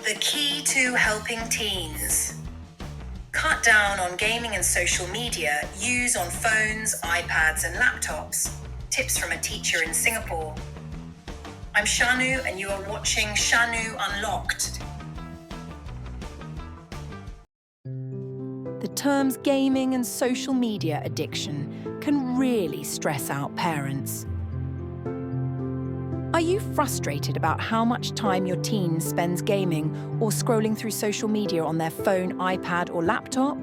The key to helping teens. Cut down on gaming and social media use on phones, iPads, and laptops. Tips from a teacher in Singapore. I'm Shanu, and you are watching ShanuUnlocked. The terms gaming and social media addiction can really stress out parents. Are you frustrated about how much time your teen spends gaming or scrolling through social media on their phone, iPad, or laptop?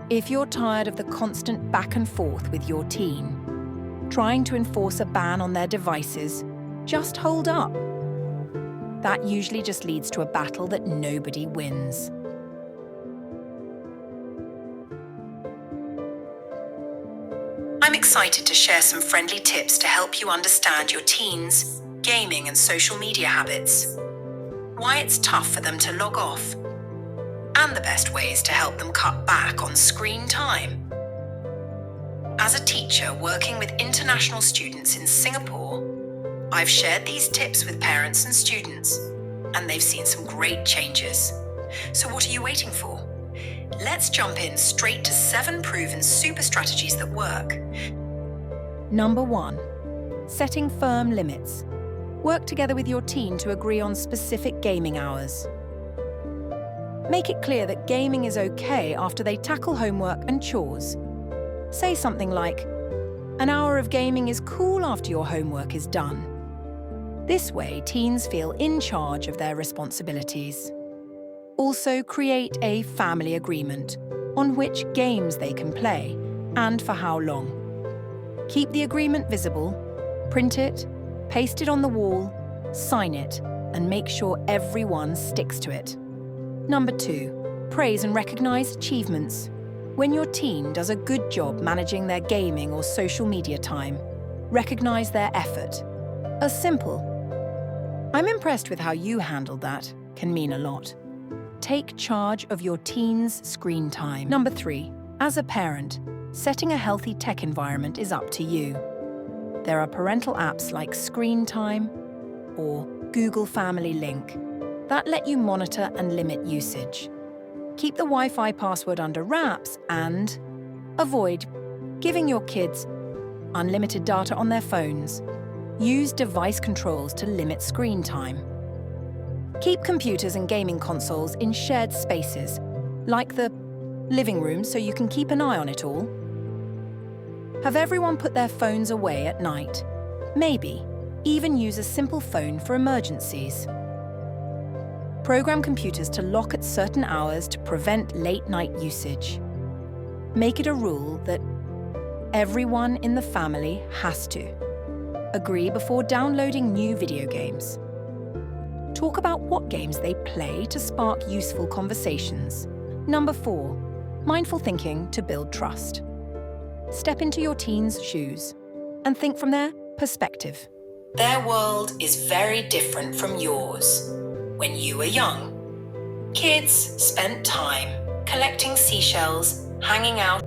If you're tired of the constant back and forth with your teen, trying to enforce a ban on their devices, just hold up. That usually just leads to a battle that nobody wins. I'm excited to share some friendly tips to help you understand your teens' gaming and social media habits, why it's tough for them to log off, and the best ways to help them cut back on screen time. As a teacher working with international students in Singapore, I've shared these tips with parents and students, and they've seen some great changes. So what are you waiting for? Let's jump in straight to 7 proven super strategies that work. Number 1. Setting firm limits. Work together with your teen to agree on specific gaming hours. Make it clear that gaming is okay after they tackle homework and chores. Say something like, "An hour of gaming is cool after your homework is done." This way, teens feel in charge of their responsibilities. Also, create a family agreement on which games they can play and for how long. Keep the agreement visible, print it, paste it on the wall, sign it, and make sure everyone sticks to it. Number 2, praise and recognize achievements. When your teen does a good job managing their gaming or social media time, recognize their effort. A simple, "I'm impressed with how you handled that," can mean a lot. Take charge of your teen's screen time. Number 3, as a parent, setting a healthy tech environment is up to you. There are parental apps like Screen Time or Google Family Link that let you monitor and limit usage. Keep the Wi-Fi password under wraps and avoid giving your kids unlimited data on their phones. Use device controls to limit screen time. Keep computers and gaming consoles in shared spaces, like the living room, so you can keep an eye on it all. Have everyone put their phones away at night. Maybe even use a simple phone for emergencies. Program computers to lock at certain hours to prevent late-night usage. Make it a rule that everyone in the family has to agree before downloading new video games. Talk about what games they play to spark useful conversations. Number 4, mindful thinking to build trust. Step into your teen's shoes and think from their perspective. Their world is very different from yours. When you were young, kids spent time collecting seashells, hanging out,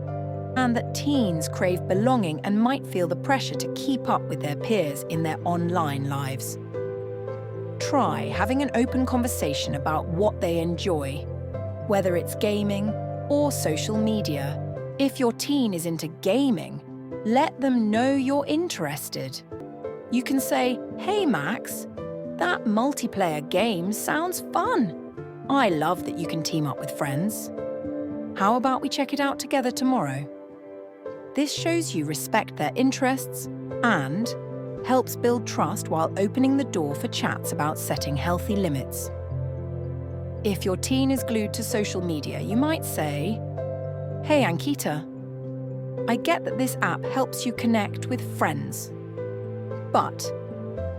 and that teens crave belonging and might feel the pressure to keep up with their peers in their online lives. Try having an open conversation about what they enjoy, whether it's gaming or social media. If your teen is into gaming, let them know you're interested. You can say, "Hey Max, that multiplayer game sounds fun. I love that you can team up with friends. How about we check it out together tomorrow?" This shows you respect their interests and helps build trust while opening the door for chats about setting healthy limits. If your teen is glued to social media, you might say, "Hey Ankita, I get that this app helps you connect with friends. But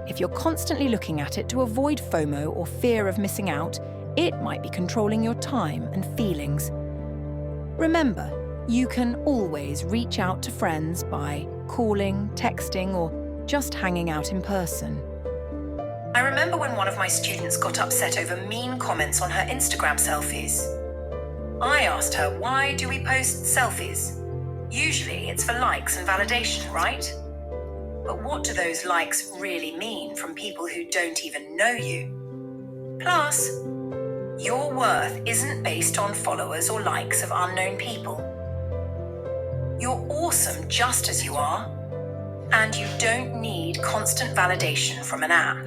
if you're constantly looking at it to avoid FOMO or fear of missing out, it might be controlling your time and feelings. Remember, you can always reach out to friends by calling, texting, or just hanging out in person." I remember when one of my students got upset over mean comments on her Instagram selfies. I asked her, "Why do we post selfies? Usually it's for likes and validation, right? But what do those likes really mean from people who don't even know you?" Plus, your worth isn't based on followers or likes of unknown people. You're awesome just as you are, and you don't need constant validation from an app.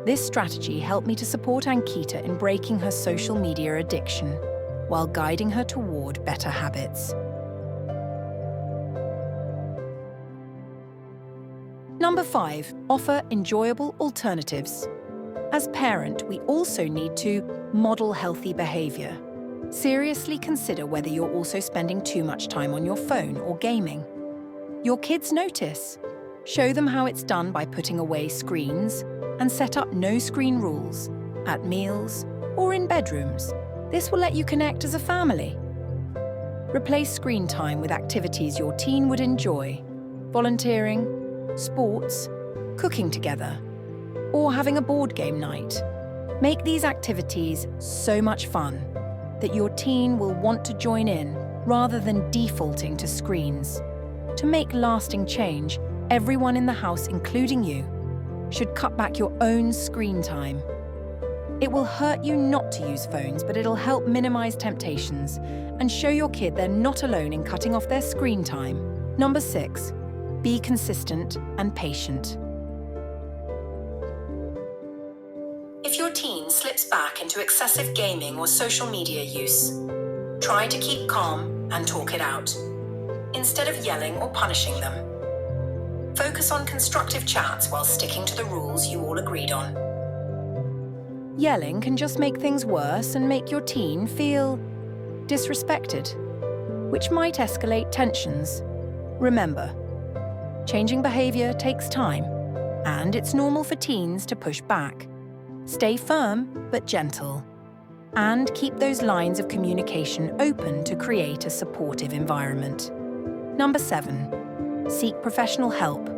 This strategy helped me to support Ankita in breaking her social media addiction while guiding her toward better habits. Number 5, offer enjoyable alternatives. As parent, we also need to model healthy behavior. Seriously consider whether you're also spending too much time on your phone or gaming. Your kids notice. Show them how it's done by putting away screens and set up no-screen rules at meals or in bedrooms. This will let you connect as a family. Replace screen time with activities your teen would enjoy: volunteering, sports, cooking together, or having a board game night. Make these activities so much fun that your teen will want to join in rather than defaulting to screens. To make lasting change, everyone in the house, including you, should cut back your own screen time. It will hurt you not to use phones, but it'll help minimize temptations and show your kid they're not alone in cutting off their screen time. Number 6, be consistent and patient. If your teen slips back into excessive gaming or social media use, try to keep calm and talk it out, instead of yelling or punishing them. Focus on constructive chats while sticking to the rules you all agreed on. Yelling can just make things worse and make your teen feel disrespected, which might escalate tensions. Remember, changing behavior takes time, and it's normal for teens to push back. Stay firm but gentle, and keep those lines of communication open to create a supportive environment. Number 7, seek professional help.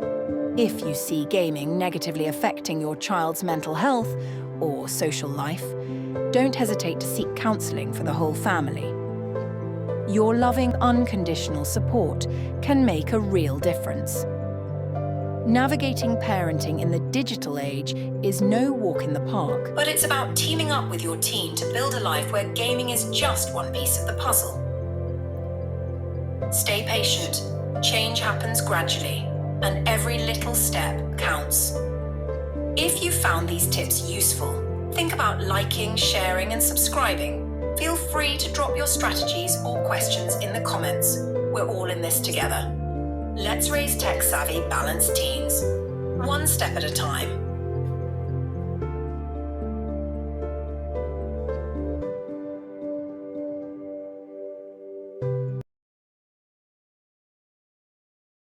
If you see gaming negatively affecting your child's mental health or social life, don't hesitate to seek counseling for the whole family. Your loving, unconditional support can make a real difference. Navigating parenting in the digital age is no walk in the park, but it's about teaming up with your teen to build a life where gaming is just one piece of the puzzle. Stay patient, change happens gradually, and every little step counts. If you found these tips useful, think about liking, sharing, and subscribing. Feel free to drop your strategies or questions in the comments. We're all in this together. Let's raise tech-savvy, balanced teens, one step at a time.